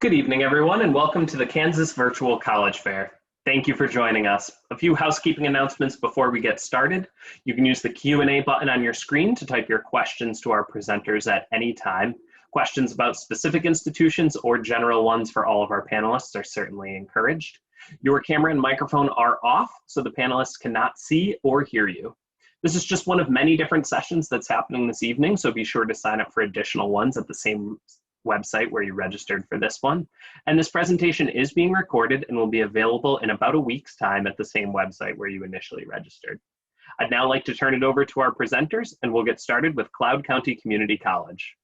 Good evening, everyone, and welcome to the Kansas Virtual College Fair. Thank you for joining us. A few housekeeping announcements before we get started. You can use the Q&A button on your screen to type your questions to our presenters at any time. Questions about specific institutions or general ones for all of our panelists are certainly encouraged. Your camera and microphone are off, so the panelists cannot see or hear you. This is just one of many different sessions that's happening this evening, so be sure to sign up for additional ones at the same website where you registered for this one. And this presentation is being recorded and will be available in about a week's time at the same website where you initially registered. I'd now like to turn it over to our presenters, and we'll get started with Cloud County Community College.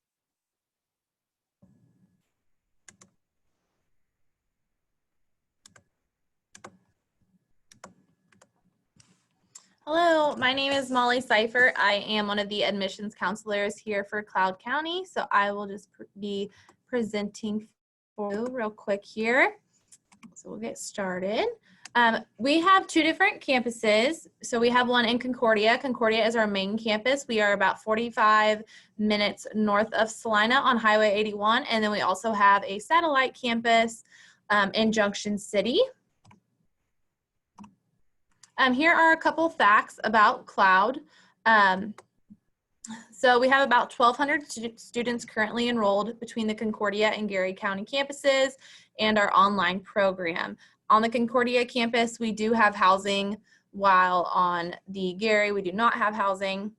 Hello, my name is Molly Seifert. I am one of the admissions counselors here for Cloud County. So I will just be presenting for you real quick here. So we'll get started. We have two different campuses. So we have one in Concordia. Concordia is our main campus. We are about 45 minutes north of Salina on Highway 81. And then we also have a satellite campus in Junction City. Here are a couple facts about Cloud. So we have about 1,200 students currently enrolled between the Concordia and Gary County campuses and our online program. On the Concordia campus, we do have housing, while on the Gary, we do not have housing.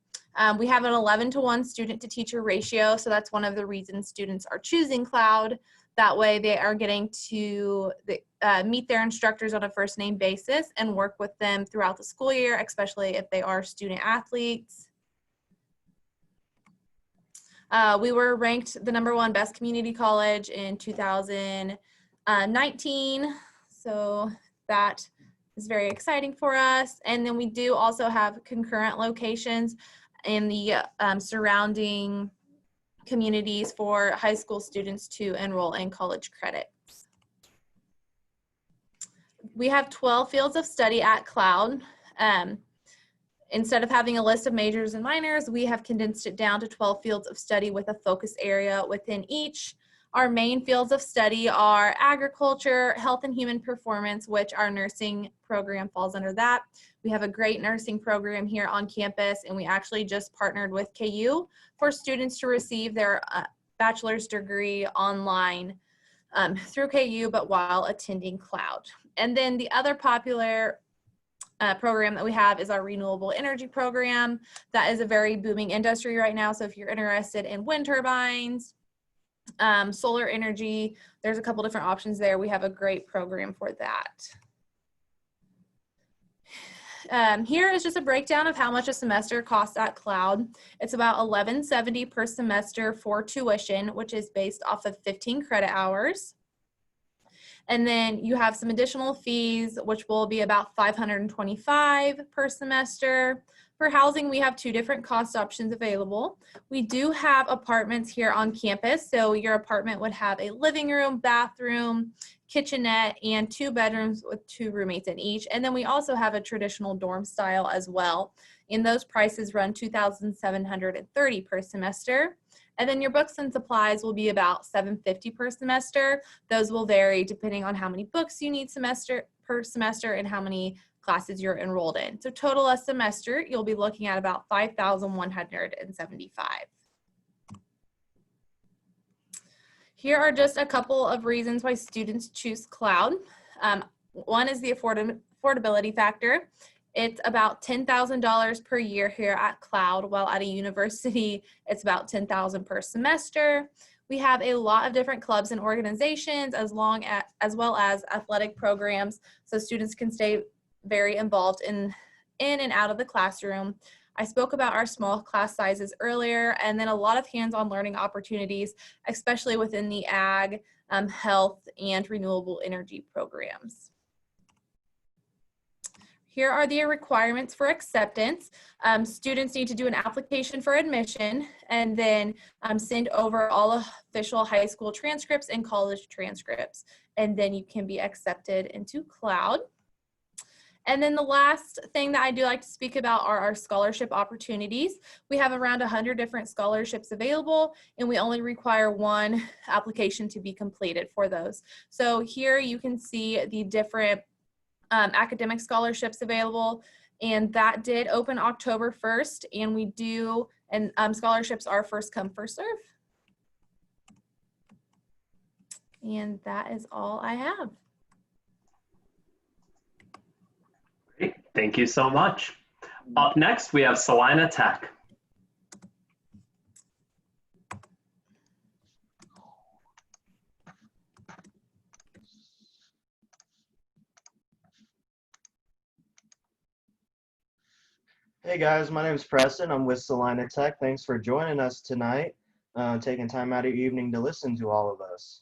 We have an 11-to-1 student to teacher ratio, so that's one of the reasons students are choosing Cloud. That way they are getting to meet their instructors on a first name basis and work with them throughout the school year, especially if they are student athletes. We were ranked the #1 best community college in 2019. So that is very exciting for us. And then we do also have concurrent locations in the surrounding communities for high school students to enroll in college credits. We have 12 fields of study at Cloud. Instead of having a list of majors and minors, we have condensed it down to 12 fields of study with a focus area within each. Our main fields of study are agriculture, health and human performance, which our nursing program falls under that. We have a great nursing program here on campus, and we actually just partnered with KU for students to receive their bachelor's degree online through KU, but while attending Cloud. And then the other popular program that we have is our renewable energy program. That is a very booming industry right now. So if you're interested in wind turbines, solar energy, there's a couple different options there. We have a great program for that. Here is just a breakdown of how much a semester costs at Cloud. It's about $11.70 per semester for tuition, which is based off of 15 credit hours. And then you have some additional fees, which will be about $525 per semester. For housing, we have two different cost options available. We do have apartments here on campus. So your apartment would have a living room, bathroom, kitchenette, and 2 bedrooms with 2 roommates in each. And then we also have a traditional dorm style as well. And those prices run $2,730 per semester. And then your books and supplies will be about $750 per semester. Those will vary depending on how many books you need per semester and how many classes you're enrolled in. So total a semester, you'll be looking at about $5,175. Here are just a couple of reasons why students choose Cloud. One is the affordability factor. It's about $10,000 per year here at Cloud, while at a university, it's about $10,000 per semester. We have a lot of different clubs and organizations as well as athletic programs, so students can stay very involved in and out of the classroom. I spoke about our small class sizes earlier, and then a lot of hands-on learning opportunities, especially within the ag, health, and renewable energy programs. Here are the requirements for acceptance. Students need to do an application for admission and then send over all official high school transcripts and college transcripts, and then you can be accepted into Cloud. And then the last thing that I do like to speak about are our scholarship opportunities. We have around 100 different scholarships available, and we only require one application to be completed for those. So here you can see the different academic scholarships available, and that did open October 1st, and we do, and scholarships are first come, first serve. And that is all I have. Great. Thank you so much. Up next, we have Salina Tech. Hey guys, my name is Preston. I'm with Salina Tech. Thanks for joining us tonight, taking time out of your evening to listen to all of us.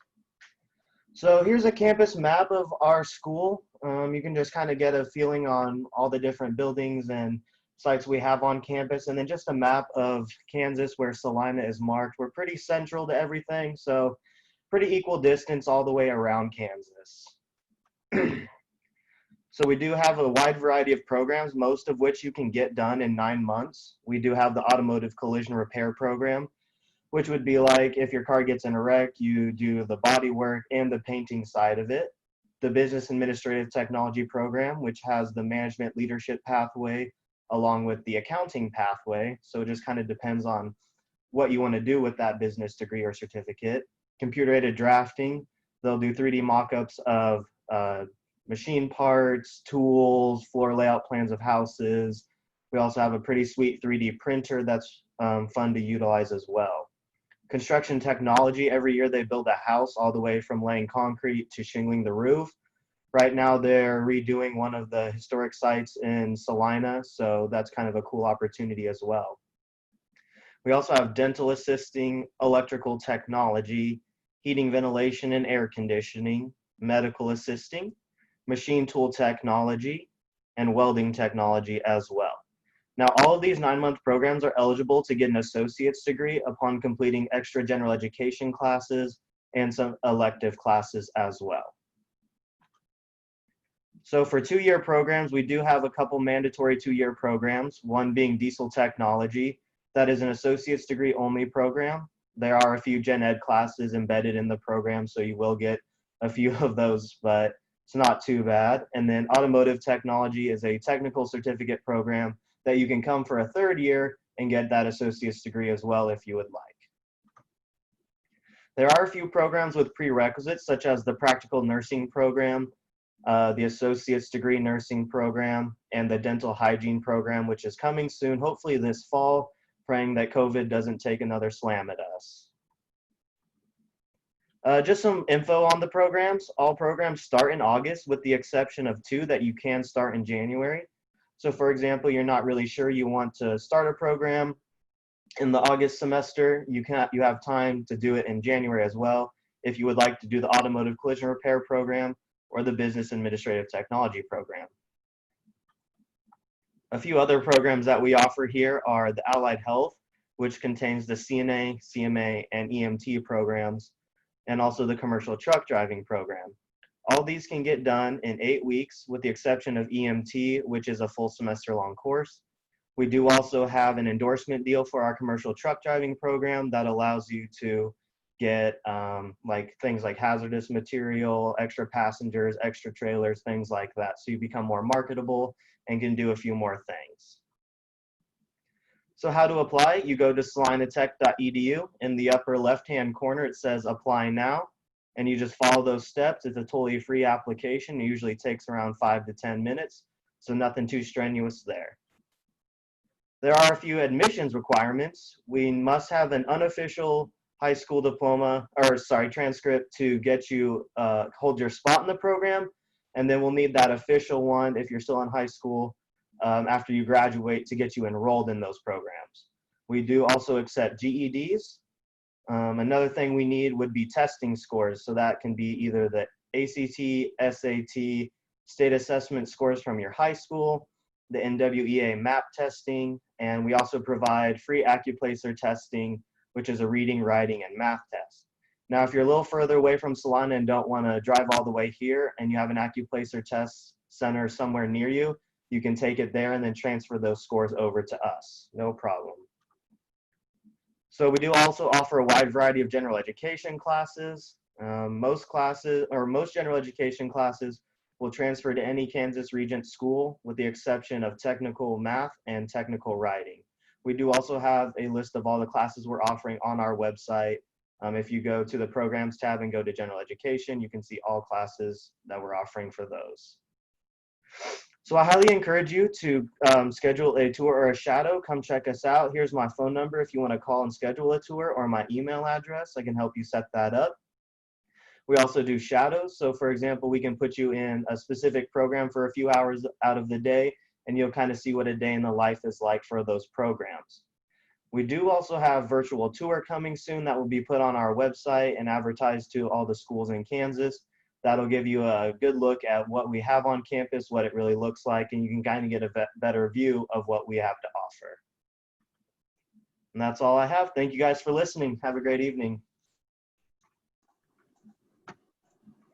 So here's a campus map of our school. You can just kind of get a feeling on all the different buildings and sites we have on campus, and then just a map of Kansas where Salina is marked. We're pretty central to everything, so pretty equal distance all the way around Kansas. So we do have a wide variety of programs, most of which you can get done in 9 months. We do have the automotive collision repair program, which would be like if your car gets in a wreck, you do the body work and the painting side of it. The business administrative technology program, which has the management leadership pathway along with the accounting pathway. So it just kind of depends on what you want to do with that business degree or certificate. Computer aided drafting, they'll do 3D mock-ups of machine parts, tools, floor layout plans of houses. We also have a pretty sweet 3D printer that's fun to utilize as well. Construction technology, every year they build a house all the way from laying concrete to shingling the roof. Right now they're redoing one of the historic sites in Salina, so that's kind of a cool opportunity as well. We also have dental assisting, electrical technology, heating, ventilation, and air conditioning, medical assisting, machine tool technology, and welding technology as well. Now, all of these 9-month programs are eligible to get an associate's degree upon completing extra general education classes and some elective classes as well. So for 2-year programs, we do have a couple mandatory 2-year programs, one being diesel technology. That is an associate's degree only program. There are a few gen ed classes embedded in the program, so you will get a few of those, but it's not too bad. And then automotive technology is a technical certificate program that you can come for a 3rd year and get that associate's degree as well if you would like. There are a few programs with prerequisites, such as the practical nursing program, the associate's degree nursing program, and the dental hygiene program, which is coming soon, hopefully this fall, praying that COVID doesn't take another slam at us. Just some info on the programs. All programs start in August with the exception of 2 that you can start in January. So for example, you're not really sure you want to start a program in the August semester, you have time to do it in January as well if you would like to do the automotive collision repair program or the business administrative technology program. A few other programs that we offer here are the allied health, which contains the CNA, CMA, and EMT programs, and also the commercial truck driving program. All these can get done in 8 weeks with the exception of EMT, which is a full semester long course. We do also have an endorsement deal for our commercial truck driving program that allows you to get like things like hazardous material, extra passengers, extra trailers, things like that. So you become more marketable and can do a few more things. So how to apply? You go to salinatech.edu. In the upper left-hand corner, it says apply now, and you just follow those steps. It's a totally free application. It usually takes around 5 to 10 minutes, so nothing too strenuous there. There are a few admissions requirements. We must have an unofficial high school diploma, transcript to get you, hold your spot in the program. And then we'll need that official one if you're still in high school after you graduate to get you enrolled in those programs. We do also accept GEDs. Another thing we need would be testing scores. So that can be either the ACT, SAT, state assessment scores from your high school, the NWEA MAP testing, and we also provide free AccuPlacer testing, which is a reading, writing, and math test. Now, if you're a little further away from Salina and don't want to drive all the way here and you have an AccuPlacer test center somewhere near you, you can take it there and then transfer those scores over to us. No problem. So we do also offer a wide variety of general education classes. Most general education classes will transfer to any Kansas Regent school with the exception of technical math and technical writing. We do also have a list of all the classes we're offering on our website. If you go to the programs tab and go to general education, you can see all classes that we're offering for those. So I highly encourage you to schedule a tour or a shadow. Come check us out. Here's my phone number if you want to call and schedule a tour, or my email address. I can help you set that up. We also do shadows. So for example, we can put you in a specific program for a few hours out of the day, and you'll kind of see what a day in the life is like for those programs. We do also have virtual tour coming soon that will be put on our website and advertised to all the schools in Kansas. That'll give you a good look at what we have on campus, what it really looks like, and you can kind of get a better view of what we have to offer. And that's all I have. Thank you guys for listening. Have a great evening.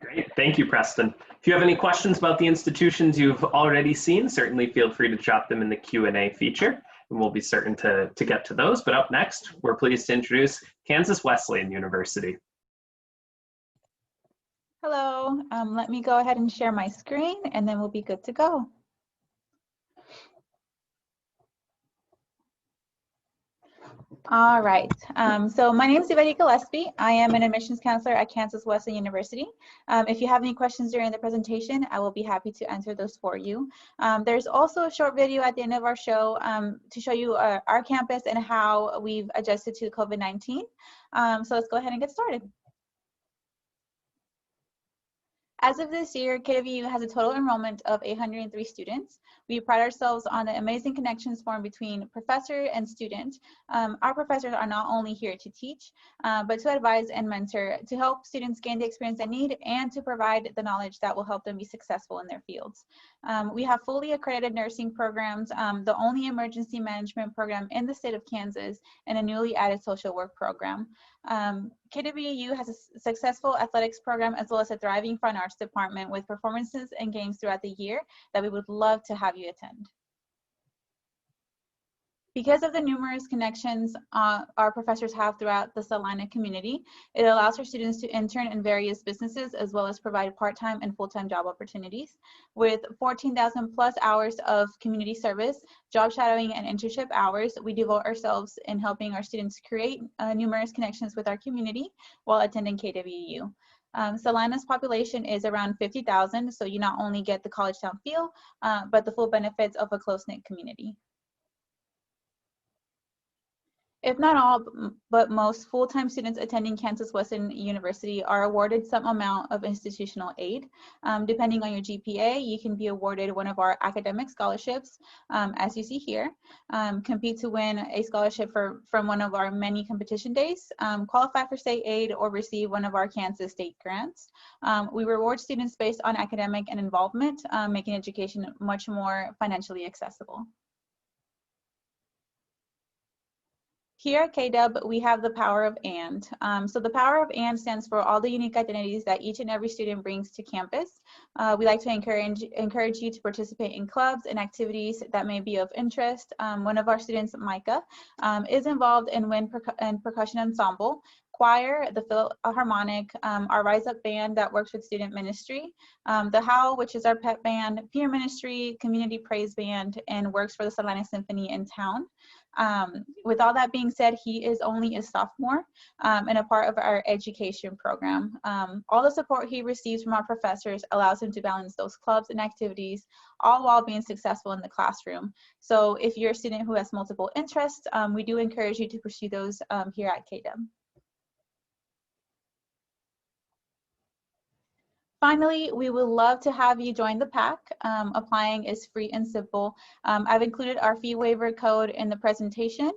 Great. Thank you, Preston. If you have any questions about the institutions you've already seen, certainly feel free to drop them in the Q&A feature, and we'll be certain to get to those. But up next, we're pleased to introduce Kansas Wesleyan University. Hello, let me go ahead and share my screen and then we'll be good to go. All right, so my name is Bethany College. I am an admissions counselor at Kansas Wesleyan University. If you have any questions during the presentation, I will be happy to answer those for you. There's also a short video at the end of our show to show you our campus and how we've adjusted to COVID-19. So let's go ahead and get started. As of this year, KWU has a total enrollment of 803 students. We pride ourselves on the amazing connections formed between professor and student. Our professors are not only here to teach, but to advise and mentor, to help students gain the experience they need and to provide the knowledge that will help them be successful in their fields. We have fully accredited nursing programs, the only emergency management program in the state of Kansas, and a newly added social work program. KWU has a successful athletics program as well as a thriving fine arts department with performances and games throughout the year that we would love to have you attend. Because of the numerous connections our professors have throughout the Salina community, it allows our students to intern in various businesses as well as provide part-time and full-time job opportunities. With 14,000 plus hours of community service, job shadowing, and internship hours, we devote ourselves in helping our students create numerous connections with our community while attending KWU. Salina's population is around 50,000, so you not only get the college town feel, but the full benefits of a close-knit community. If not all, but most full-time students attending Kansas Wesleyan University are awarded some amount of institutional aid. Depending on your GPA, you can be awarded one of our academic scholarships, as you see here, compete to win a scholarship from one of our many competition days, qualify for state aid, or receive one of our Kansas state grants. We reward students based on academic and involvement, making education much more financially accessible. Here at KW, we have the power of AND. So the power of AND stands for all the unique identities that each and every student brings to campus. We like to encourage you to participate in clubs and activities that may be of interest. One of our students, Micah, is involved in wind and percussion ensemble, choir, the Philharmonic, our Rise Up band that works with student ministry, the Howl, which is our pep band, peer ministry, community praise band, and works for the Salina Symphony in town. With all that being said, he is only a sophomore and a part of our education program. All the support he receives from our professors allows him to balance those clubs and activities, all while being successful in the classroom. So if you're a student who has multiple interests, we do encourage you to pursue those here at KW. Finally, we would love to have you join the pack. Applying is free and simple. I've included our fee waiver code in the presentation.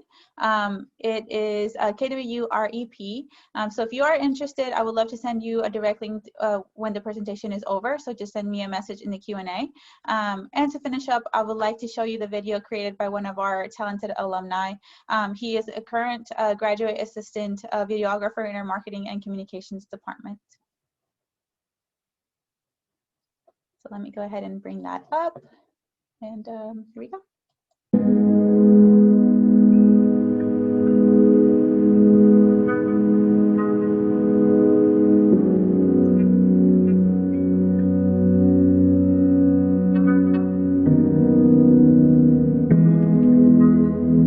It is KWUREP. So if you are interested, I would love to send you a direct link when the presentation is over. So just send me a message in the Q&A. And to finish up, I would like to show you the video created by one of our talented alumni. He is a current graduate assistant videographer in our marketing and communications department. So So let me go ahead and bring that up. And here we go.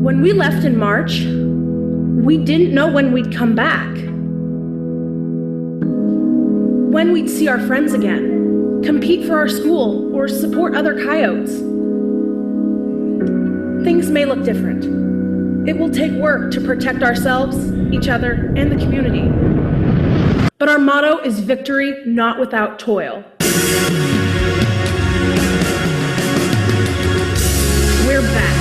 When we left in March, we didn't know when we'd come back, when we'd see our friends again, compete for our school, or support other coyotes. Things may look different. It will take work to protect ourselves, each other, and the community. But our motto is victory not without toil. We're back.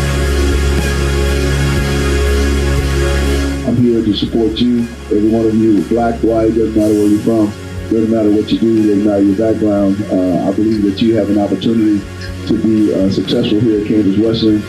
I'm here to support you, every one of you, black, white, doesn't matter where you're from, doesn't matter what you do, doesn't matter your background. I believe that you have an opportunity to be successful here at Kansas Wesleyan.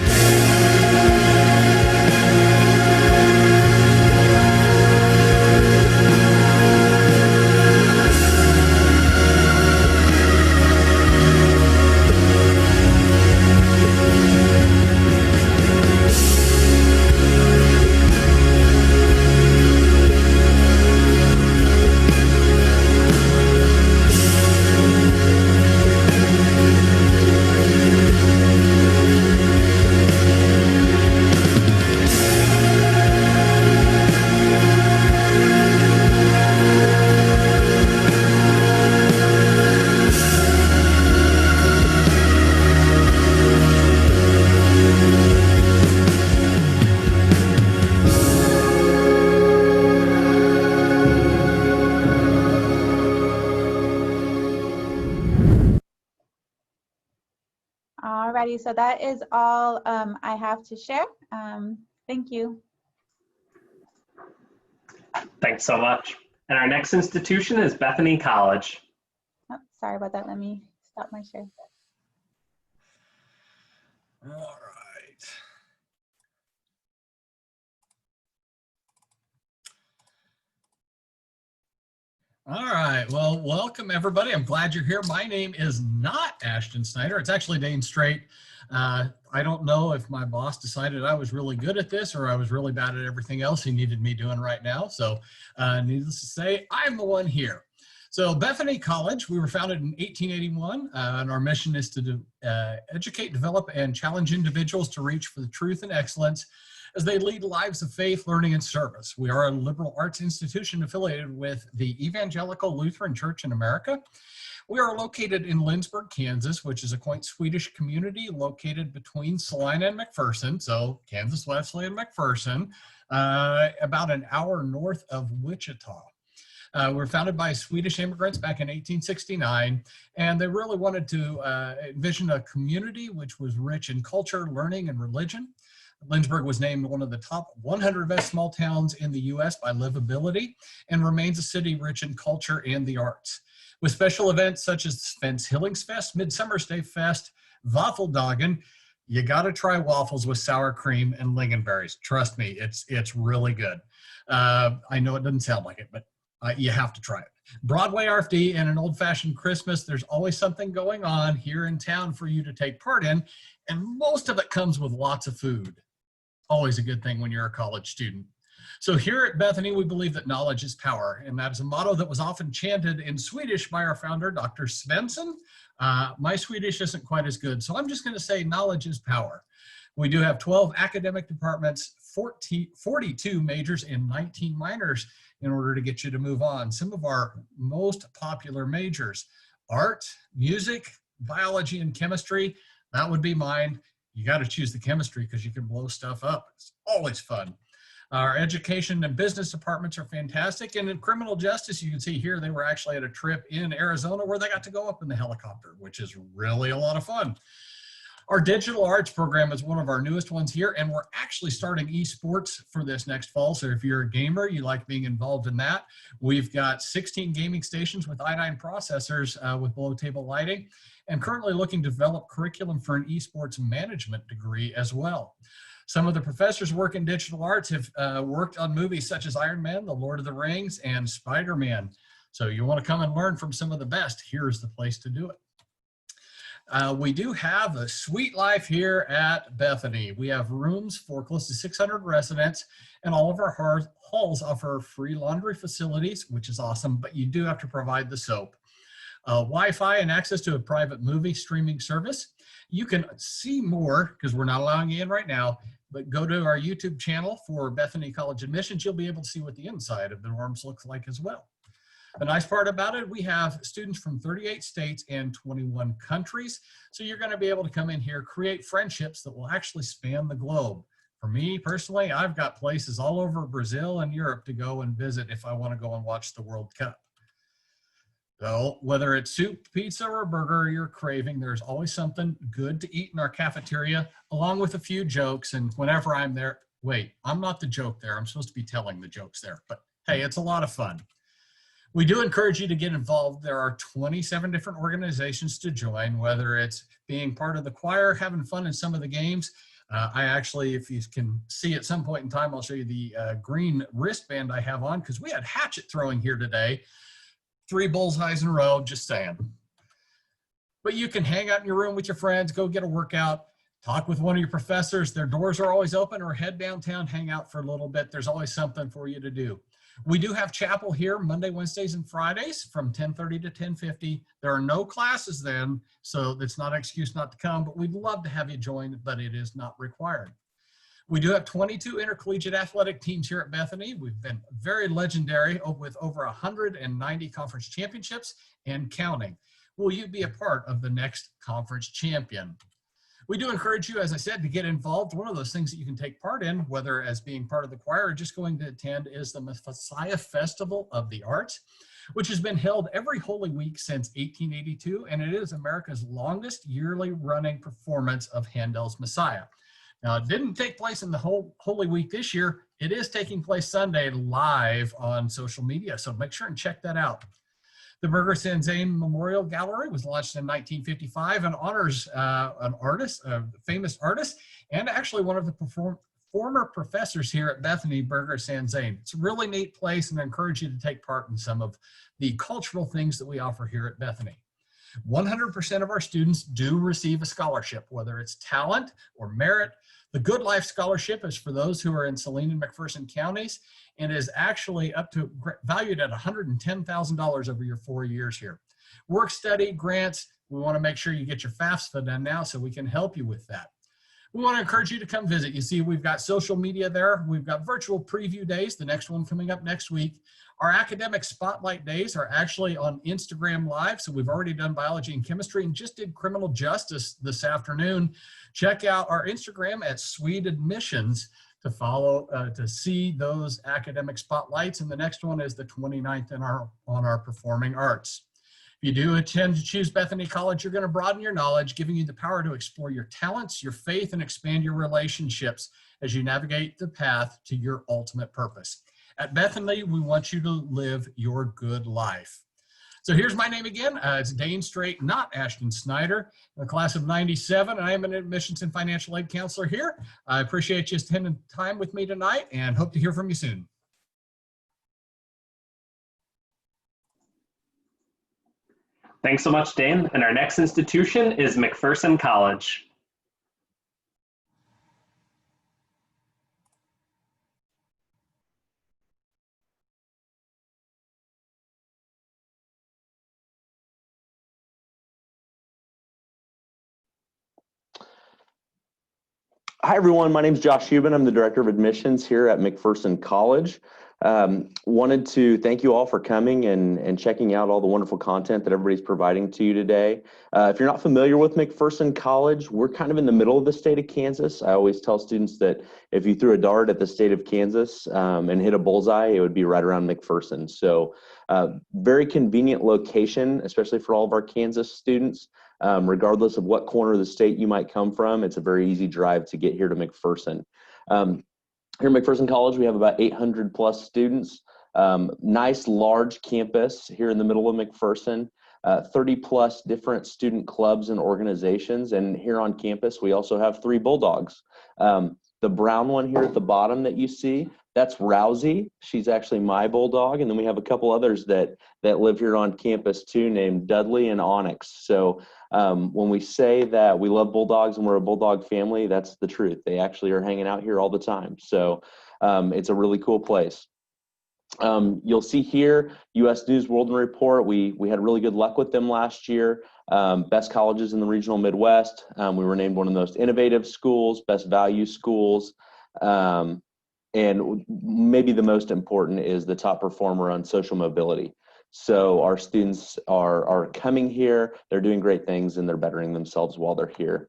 Alrighty, so that is all I have to share. Thank you. Thanks so much. And our next institution is Bethany College. Oh, sorry about that. Let me stop my share. All right. All right, well, welcome everybody. I'm glad you're here. My name is not Ashton Snyder. It's actually Dane Straight. I don't know if my boss decided I was really good at this or I was really bad at everything else he needed me doing right now. So needless to say, I'm the one here. So Bethany College, we were founded in 1881, and our mission is to educate, develop, and challenge individuals to reach for the truth and excellence as they lead lives of faith, learning, and service. We are a liberal arts institution affiliated with the Evangelical Lutheran Church in America. We are located in Lindsborg, Kansas, which is a quaint Swedish community located between Salina and McPherson, so Kansas, Wesleyan, McPherson, about an hour north of Wichita. We were founded by Swedish immigrants back in 1869, and they really wanted to envision a community which was rich in culture, learning, and religion. Lindsborg was named one of the top 100 best small towns in the U.S. by livability and remains a city rich in culture and the arts. With special events such as Svens Hillingsfest, Midsummer's Fest, Waffeldagen, you got to try waffles with sour cream and lingonberries. Trust me, it's really good. I know it doesn't sound like it, but you have to try it. Broadway RFD and an old-fashioned Christmas. There's always something going on here in town for you to take part in, and most of it comes with lots of food. Always a good thing when you're a college student. So here at Bethany, we believe that knowledge is power, and that is a motto that was often chanted in Swedish by our founder, Dr. Svensson. My Swedish isn't quite as good, so I'm just going to say knowledge is power. We do have 12 academic departments, 42 majors, and 19 minors in order to get you to move on. Some of our most popular majors: art, music, biology, and chemistry. That would be mine. You got to choose the chemistry because you can blow stuff up. It's always fun. Our education and business departments are fantastic. And in criminal justice, you can see here, they were actually at a trip in Arizona where they got to go up in the helicopter, which is really a lot of fun. Our digital arts program is one of our newest ones here, and we're actually starting esports for this next fall. So if you're a gamer, you like being involved in that, we've got 16 gaming stations with i9 processors with below table lighting, and currently looking to develop curriculum for an esports management degree as well. Some of the professors work in digital arts have worked on movies such as Iron Man, The Lord of the Rings, and Spider-Man. So you want to come and learn from some of the best, here's the place to do it. We do have a sweet life here at Bethany. We have rooms for close to 600 residents, and all of our halls offer free laundry facilities, which is awesome, but you do have to provide the soap. Wi-Fi and access to a private movie streaming service. You can see more, because we're not allowing you in right now, but go to our YouTube channel for Bethany College admissions. You'll be able to see what the inside of the dorms looks like as well. The nice part about it, we have students from 38 states and 21 countries. So you're going to be able to come in here, create friendships that will actually span the globe. For me personally, I've got places all over Brazil and Europe to go and visit if I want to go and watch the World Cup. So whether it's soup, pizza, or burger you're craving, there's always something good to eat in our cafeteria, along with a few jokes. And whenever I'm there, wait, I'm not the joke there. I'm supposed to be telling the jokes there. But hey, it's a lot of fun. We do encourage you to get involved. There are 27 different organizations to join, whether it's being part of the choir, having fun in some of the games. I actually, if you can see at some point in time, I'll show you the green wristband I have on, because we had hatchet throwing here today. 3 bullseyes in a row, just saying. But you can hang out in your room with your friends, go get a workout, talk with one of your professors. Their doors are always open, or head downtown, hang out for a little bit. There's always something for you to do. We do have chapel here Monday, Wednesdays, and Fridays from 10:30 to 10:50. There are no classes then, so that's not an excuse not to come, but we'd love to have you join, but it is not required. We do have 22 intercollegiate athletic teams here at Bethany. We've been very legendary with over 190 conference championships and counting. Will you be a part of the next conference champion? We do encourage you, as I said, to get involved. One of those things that you can take part in, whether as being part of the choir or just going to attend, is the Messiah Festival of the Arts, which has been held every Holy Week since 1882, and it is America's longest yearly running performance of Handel's Messiah. Now, it didn't take place in the whole Holy Week this year. It is taking place Sunday live on social media, so make sure and check that out. The McPherson College Memorial Gallery was launched in 1955 and honors an artist, a famous artist, and actually one of the former professors here at Bethany, McPherson College. It's a really neat place, and I encourage you to take part in some of the cultural things that we offer here at Bethany. 100% of our students do receive a scholarship, whether it's talent or merit. The Good Life Scholarship is for those who are in Salina and McPherson counties, and is actually up to valued at $110,000 over your 4 years here. Work study grants, we want to make sure you get your FAFSA done now so we can help you with that. We want to encourage you to come visit. You see, we've got social media there. We've got virtual preview days, the next one coming up next week. Our academic spotlight days are actually on Instagram Live. So we've already done biology and chemistry and just did criminal justice this afternoon. Check out our Instagram at Sweet Admissions to follow, to see those academic spotlights. And the next one is the 29th on our performing arts. If you do intend to choose Bethany College, you're going to broaden your knowledge, giving you the power to explore your talents, your faith, and expand your relationships as you navigate the path to your ultimate purpose. At Bethany, we want you to live your good life. So here's my name again. It's Dane Straight, not Ashton Snyder, in the class of 97. I am an admissions and financial aid counselor here. I appreciate you spending time with me tonight and hope to hear from you soon. Thanks so much, Dane. And our next institution is McPherson College. Hi, everyone. My name is Josh Hubin. I'm the Director of Admissions here at McPherson College. Wanted to thank you all for coming and checking out all the wonderful content that everybody's providing to you today. If you're not familiar with McPherson College, we're kind of in the middle of the state of Kansas. I always tell students that if you threw a dart at the state of Kansas and hit a bullseye, it would be right around McPherson. So very convenient location, especially for all of our Kansas students. Regardless of what corner of the state you might come from, it's a very easy drive to get here to McPherson. Here at McPherson College, we have about 800 plus students. Nice large campus here in the middle of McPherson, 30 plus different student clubs and organizations. And here on campus, we also have 3 bulldogs. The brown one here at the bottom that you see, that's Rousey. She's actually my bulldog. And then we have a couple others that live here on campus too, named Dudley and Onyx. So When we say that we love Bulldogs and we're a Bulldog family, that's the truth. They actually are hanging out here all the time. So it's a really cool place. You'll see here, U.S. News World Report. We had really good luck with them last year. Best colleges in the regional Midwest. We were named one of the most innovative schools, best value schools. And maybe the most important is the top performer on social mobility. So our students are coming here, they're doing great things, and they're bettering themselves while they're here.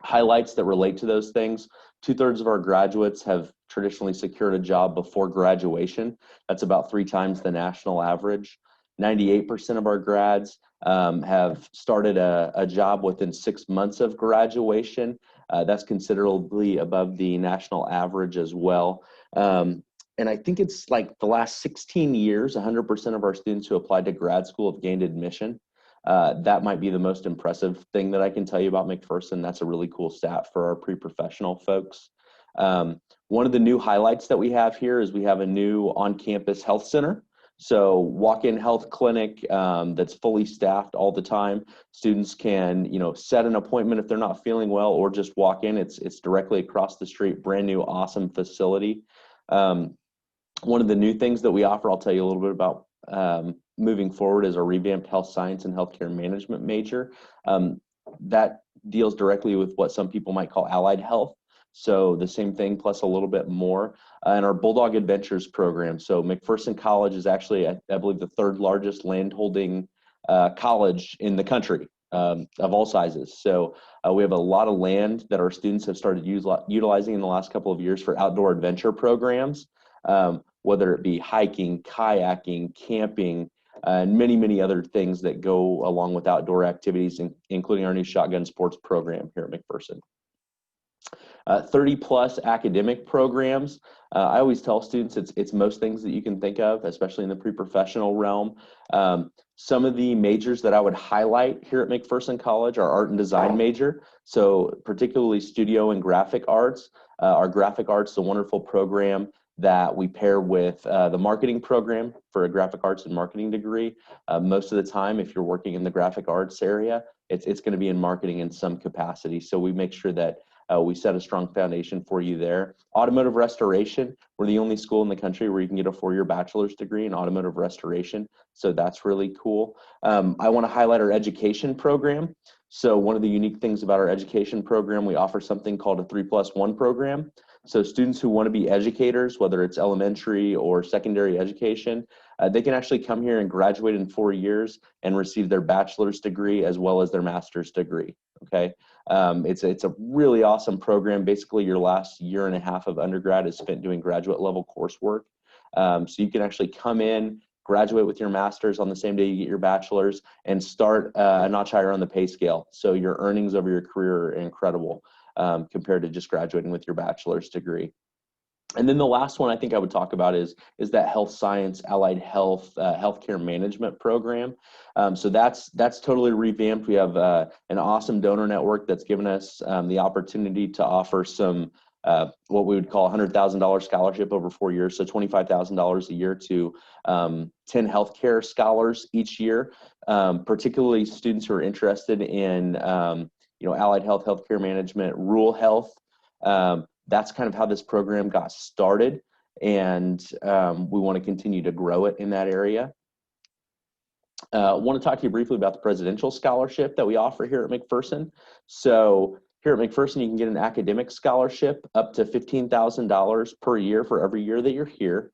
Highlights that relate to those things: 2/3 of our graduates have traditionally secured a job before graduation. That's about 3 times the national average. 98% of our grads have started a job within 6 months of graduation. That's considerably above the national average as well. And I think it's like the last 16 years, 100% of our students who applied to grad school have gained admission. That might be the most impressive thing that I can tell you about McPherson. That's a really cool stat for our pre-professional folks. One of the new highlights that we have here is we have a new on-campus health center. So walk-in health clinic that's fully staffed all the time. Students can, set an appointment if they're not feeling well, or just walk in. It's directly across the street, brand new, awesome facility. One of the new things that we offer, I'll tell you a little bit about moving forward, is a revamped health science and healthcare management major. That deals directly with what some people might call allied health. So the same thing plus a little bit more. And our Bulldog Adventures program. So McPherson College is actually, I believe, the 3rd largest landholding college in the country of all sizes. So we have a lot of land that our students have started utilizing in the last couple of years for outdoor adventure programs, whether it be hiking, kayaking, camping, and many, many other things that go along with outdoor activities, including our new shotgun sports program here at McPherson. 30+ academic programs. I always tell students it's most things that you can think of, especially in the pre-professional realm. Some of the majors that I would highlight here at McPherson College are art and design major, so particularly studio and graphic arts. Our graphic arts is a wonderful program that we pair with the marketing program for a graphic arts and marketing degree. Most of the time, if you're working in the graphic arts area, it's going to be in marketing in some capacity. So we make sure that we set a strong foundation for you there. Automotive restoration, we're the only school in the country where you can get a 4-year bachelor's degree in automotive restoration. So that's really cool. I want to highlight our education program. So one of the unique things about our education program, we offer something called a 3+1 program. So students who want to be educators, whether it's elementary or secondary education, they can actually come here and graduate in 4 years and receive their bachelor's degree as well as their master's degree. Okay, it's a really awesome program. Basically, your last 1.5 years of undergrad is spent doing graduate level coursework. So you can actually come in, graduate with your master's on the same day you get your bachelor's, and start a notch higher on the pay scale. So your earnings over your career are incredible compared to just graduating with your bachelor's degree. And then the last one I think I would talk about is that health science, allied health, healthcare management program. So that's totally revamped. We have an awesome donor network that's given us the opportunity to offer some what we would call a $100,000 scholarship over 4 years, so $25,000 a year to 10 healthcare scholars each year, particularly students who are interested in allied health, healthcare management, rural health. That's kind of how this program got started, and we want to continue to grow it in that area. I want to talk to you briefly about the presidential scholarship that we offer here at McPherson. So here at McPherson, you can get an academic scholarship up to $15,000 per year for every year that you're here.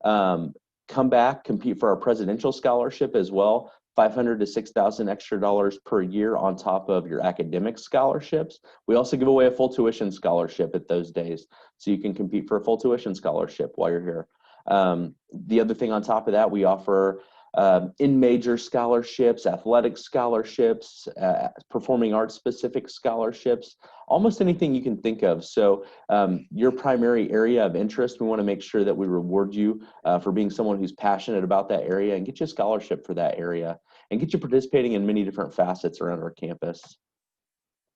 Come back, compete for our presidential scholarship as well. $500 to $6,000 extra per year on top of your academic scholarships. We also give away a full tuition scholarship at those days, so you can compete for a full tuition scholarship while you're here. The other thing on top of that, we offer in-major scholarships, athletic scholarships, performing arts specific scholarships, almost anything you can think of. So your primary area of interest, we want to make sure that we reward you for being someone who's passionate about that area and get you a scholarship for that area and get you participating in many different facets around our campus.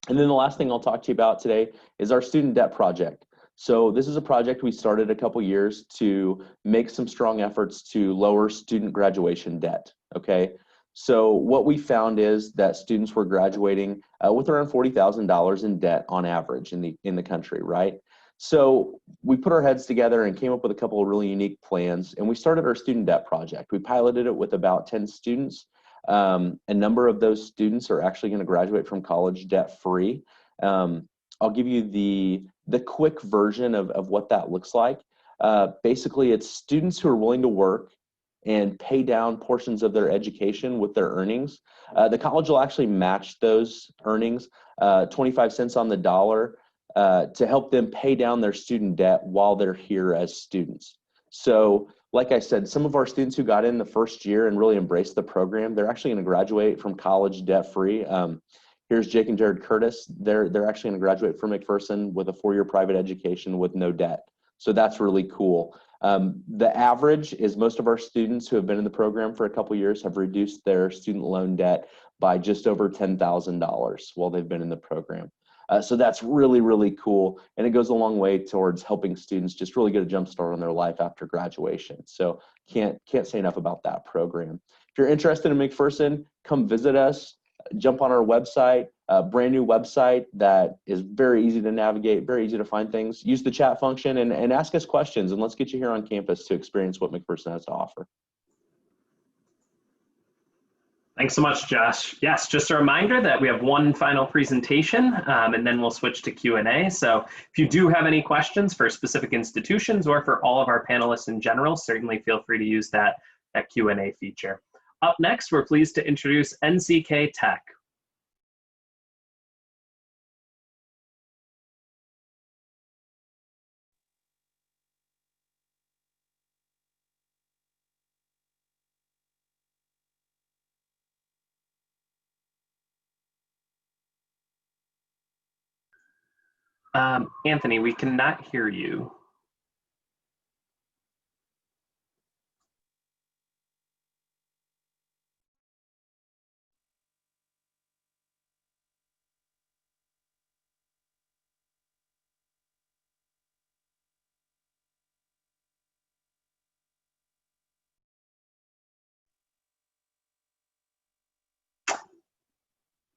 And then the last thing I'll talk to you about today is our student debt project. So this is a project we started a couple years to make some strong efforts to lower student graduation debt, okay? So what we found is that students were graduating with around $40,000 in debt on average in the country, right? So we put our heads together and came up with a couple of really unique plans, and we started our student debt project. We piloted it with about 10 students. A number of those students are actually going to graduate from college debt-free. I'll give you the quick version of what that looks like. Basically, it's students who are willing to work and pay down portions of their education with their earnings. The college will actually match those earnings, 25 cents on the dollar, to help them pay down their student debt while they're here as students. So like I said, some of our students who got in the first year and really embraced the program, they're actually going to graduate from college debt-free. Here's Jake and Jared Curtis. They're actually going to graduate from McPherson with a 4-year private education with no debt. So that's really cool. The average is most of our students who have been in the program for a couple years have reduced their student loan debt by just over $10,000 while they've been in the program. So that's really, really cool. And it goes a long way towards helping students just really get a jump start on their life after graduation. So can't say enough about that program. If you're interested in McPherson, come visit us, jump on our website, a brand new website that is very easy to navigate, very easy to find things. Use the chat function and ask us questions, and let's get you here on campus to experience what McPherson has to offer. Thanks so much, Josh. Yes, just a reminder that we have one final presentation and then we'll switch to Q&A. So if you do have any questions for specific institutions or for all of our panelists in general, certainly feel free to use that Q&A feature. Up next, we're pleased to introduce NCK Tech. Anthony, we cannot hear you.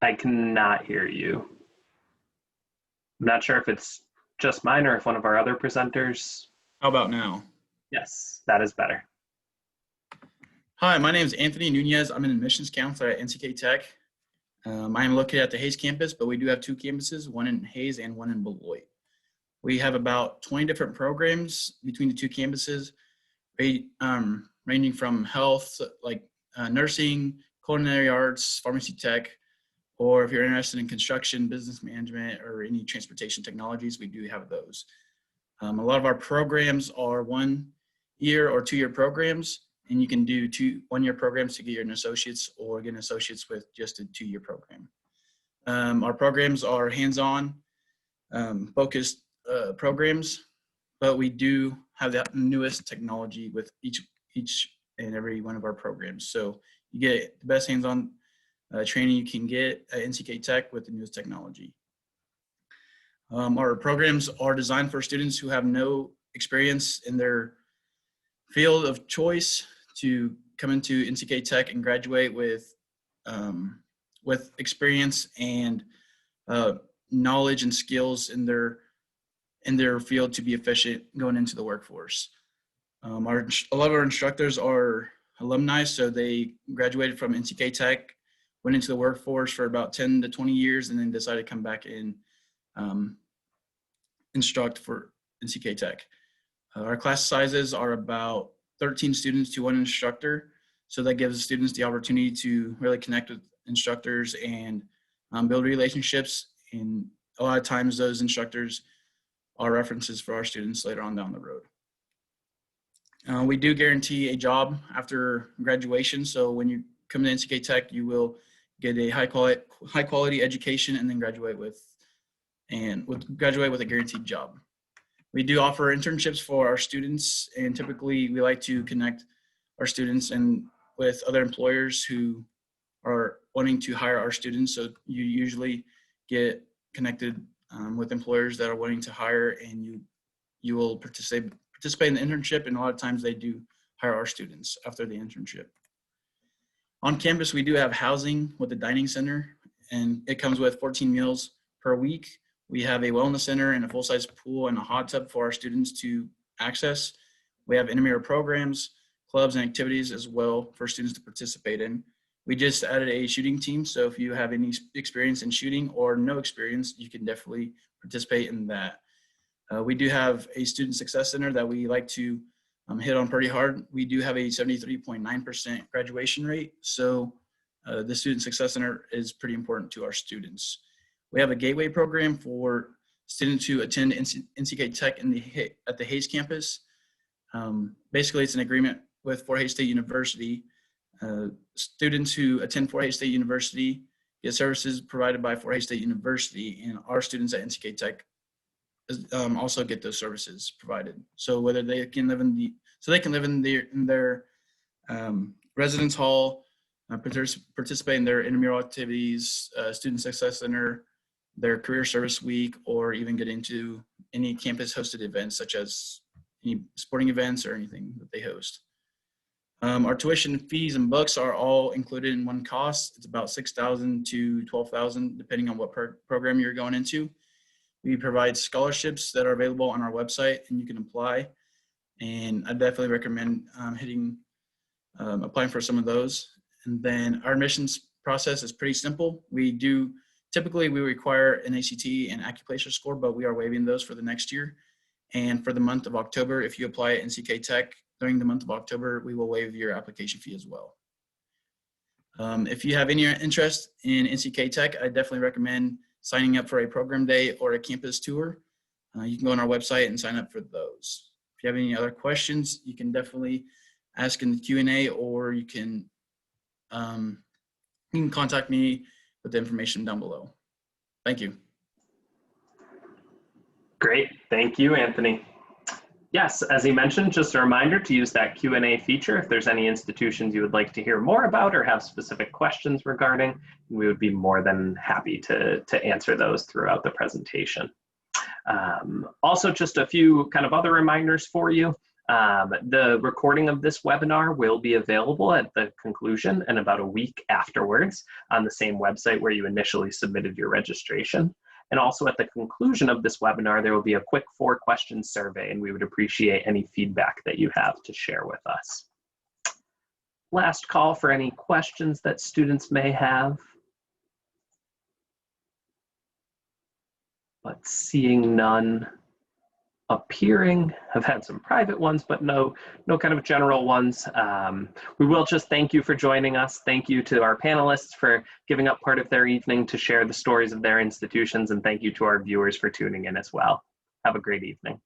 I cannot hear you. I'm not sure if it's just mine or if one of our other presenters. How about now? Yes, that is better. Hi, my name is Anthony Nunez. I'm an admissions counselor at NCK Tech. I am located at the Hayes campus, but we do have 2 campuses, one in Hayes and one in Beloit. We have about 20 different programs between the 2 campuses, ranging from health, like nursing, culinary arts, pharmacy tech, or if you're interested in construction, business management, or any transportation technologies, we do have those. A lot of our programs are 1-year or 2-year programs, and you can do 1-year programs to get an associate's or get an associate's with just a 2-year program. Our programs are hands-on, focused programs, but we do have the newest technology with each and every one of our programs. So you get the best hands-on training you can get at NCK Tech with the newest technology. Our programs are designed for students who have no experience in their field of choice to come into NCK Tech and graduate with experience and knowledge and skills in their field to be efficient going into the workforce. A lot of our instructors are alumni, so they graduated from NCK Tech, went into the workforce for about 10 to 20 years, and then decided to come back and instruct for NCK Tech. Our class sizes are about 13 students to 1 instructor, so that gives students the opportunity to really connect with instructors and build relationships, and a lot of times those instructors are references for our students later on down the road. We do guarantee a job after graduation, so when you come to NCK Tech, you will get a high quality education and then graduate with a guaranteed job. We do offer internships for our students, and typically we like to connect our students and with other employers who are wanting to hire our students. So you usually get connected with employers that are wanting to hire, and you will participate in the internship, and a lot of times they do hire our students after the internship. On campus, we do have housing with a dining center, and it comes with 14 meals per week. We have a wellness center and a full-size pool and a hot tub for our students to access. We have intramural programs, clubs, and activities as well for students to participate in. We just added a shooting team, so if you have any experience in shooting or no experience, you can definitely participate in that. We do have a student success center that we like to hit on pretty hard. We do have a 73.9% graduation rate, so the Student Success Center is pretty important to our students. We have a gateway program for students who attend NCK Tech at the Hayes campus. Basically, it's an agreement with Fort Hays State University. Students who attend Fort Hays State University get services provided by Fort Hays State University, and our students at NCK Tech also get those services provided. So whether they can live in their residence hall, participate in their intramural activities, Student Success Center, their career service week, or even get into any campus hosted events such as any sporting events or anything that they host. Our tuition fees and books are all included in one cost. It's about $6,000 to $12,000 depending on what program you're going into. We provide scholarships that are available on our website and you can apply. And I definitely recommend applying for some of those. And then our admissions process is pretty simple. Typically we require an ACT and Acuplacer score, but we are waiving those for the next year. And for the month of October, if you apply at NCK Tech during the month of October, we will waive your application fee as well. If you have any interest in NCK Tech, I definitely recommend signing up for a program day or a campus tour. You can go on our website and sign up for those. If you have any other questions, you can definitely ask in the Q&A, or you can contact me with the information down below. Thank you. Great, thank you, Anthony. Yes, as he mentioned, just a reminder to use that Q&A feature if there's any institutions you would like to hear more about or have specific questions regarding. We would be more than happy to answer those throughout the presentation. Also, just a few kind of other reminders for you. The recording of this webinar will be available at the conclusion and about a week afterwards on the same website where you initially submitted your registration. And also at the conclusion of this webinar, there will be a quick 4-question survey, and we would appreciate any feedback that you have to share with us. Last call for any questions that students may have. But seeing none appearing, have had some private ones, but no kind of general ones. We will just thank you for joining us. Thank you to our panelists for giving up part of their evening to share the stories of their institutions, and thank you to our viewers for tuning in as well. Have a great evening.